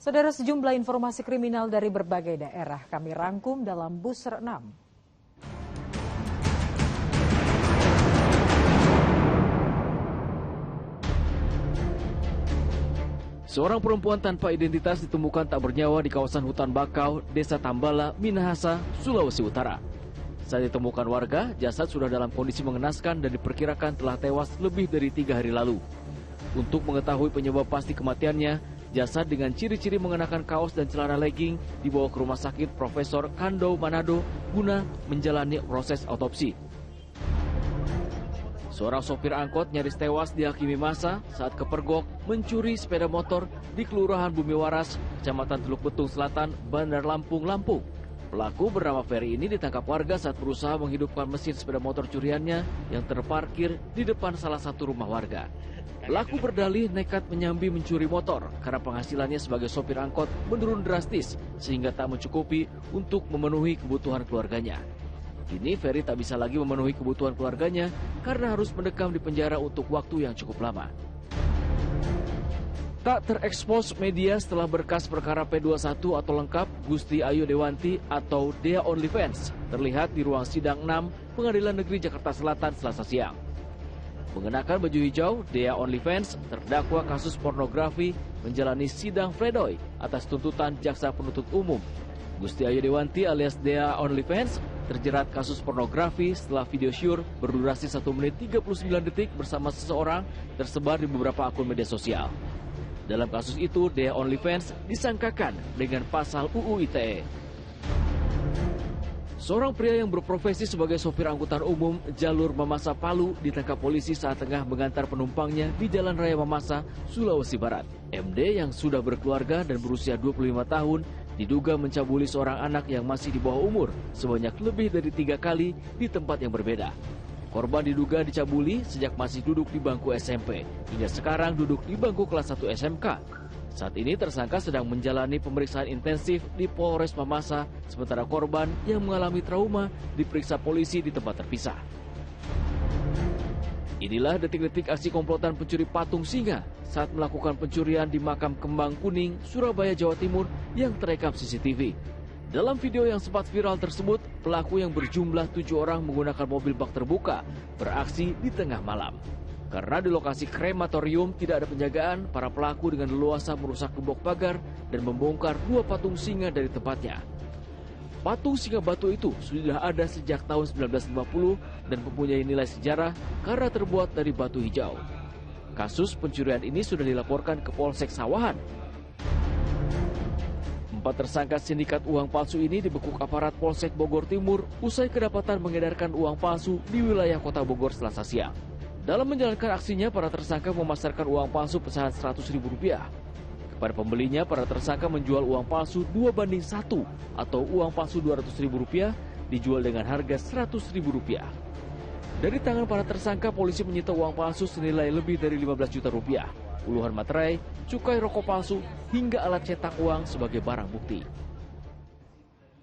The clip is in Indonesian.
Saudara, sejumlah informasi kriminal dari berbagai daerah kami rangkum dalam Buser 6. Seorang perempuan tanpa identitas ditemukan tak bernyawa di kawasan hutan bakau, Desa Tambala, Minahasa, Sulawesi Utara. Saat ditemukan warga, jasad sudah dalam kondisi mengenaskan dan diperkirakan telah tewas lebih dari 3 hari lalu. Untuk mengetahui penyebab pasti kematiannya, jasad dengan ciri-ciri mengenakan kaos dan celana legging dibawa ke Rumah Sakit Profesor Kando Manado guna menjalani proses autopsi. Seorang sopir angkot nyaris tewas dihakimi massa saat kepergok mencuri sepeda motor di Kelurahan Bumi Waras, Kecamatan Teluk Betung Selatan, Bandar Lampung, Lampung. Pelaku bernama Ferry ini ditangkap warga saat berusaha menghidupkan mesin sepeda motor curiannya yang terparkir di depan salah satu rumah warga. Pelaku berdalih nekat menyambi mencuri motor karena penghasilannya sebagai sopir angkot menurun drastis sehingga tak mencukupi untuk memenuhi kebutuhan keluarganya. Kini Ferry tak bisa lagi memenuhi kebutuhan keluarganya karena harus mendekam di penjara untuk waktu yang cukup lama. Tak terekspos media setelah berkas perkara P21 atau lengkap Gusti Ayu Dewanti atau Dea OnlyFans terlihat di ruang sidang 6 Pengadilan Negeri Jakarta Selatan Selasa siang. Mengenakan baju hijau, Dea OnlyFans terdakwa kasus pornografi menjalani sidang pledoi atas tuntutan jaksa penuntut umum. Gusti Ayu Dewanti alias Dea OnlyFans terjerat kasus pornografi setelah video syur berdurasi 1 menit 39 detik bersama seseorang tersebar di beberapa akun media sosial. Dalam kasus itu, Dea OnlyFans disangkakan dengan pasal UU ITE. Seorang pria yang berprofesi sebagai sopir angkutan umum jalur Mamasa Palu ditangkap polisi saat tengah mengantar penumpangnya di Jalan Raya Mamasa, Sulawesi Barat. MD yang sudah berkeluarga dan berusia 25 tahun diduga mencabuli seorang anak yang masih di bawah umur sebanyak lebih dari 3 kali di tempat yang berbeda. Korban diduga dicabuli sejak masih duduk di bangku SMP, hingga sekarang duduk di bangku kelas 1 SMK. Saat ini tersangka sedang menjalani pemeriksaan intensif di Polres Mamasa, sementara korban yang mengalami trauma diperiksa polisi di tempat terpisah. Inilah detik-detik aksi komplotan pencuri patung singa saat melakukan pencurian di makam Kembang Kuning, Surabaya, Jawa Timur yang terekam CCTV. Dalam video yang sempat viral tersebut, pelaku yang berjumlah 7 orang menggunakan mobil bak terbuka beraksi di tengah malam. Karena di lokasi krematorium tidak ada penjagaan, para pelaku dengan leluasa merusak gembok pagar dan membongkar 2 patung singa dari tempatnya. Patung singa batu itu sudah ada sejak tahun 1950 dan mempunyai nilai sejarah karena terbuat dari batu hijau. Kasus pencurian ini sudah dilaporkan ke Polsek Sawahan. 4 tersangka sindikat uang palsu ini dibekuk aparat Polsek Bogor Timur usai kedapatan mengedarkan uang palsu di wilayah Kota Bogor Selasa siang. Dalam menjalankan aksinya, para tersangka memasarkan uang palsu pecahan Rp100.000. Kepada pembelinya, para tersangka menjual uang palsu 2:1 atau uang palsu Rp200.000 dijual dengan harga Rp100.000. Dari tangan para tersangka, polisi menyita uang palsu senilai lebih dari Rp15 juta, puluhan materai, cukai rokok palsu, hingga alat cetak uang sebagai barang bukti.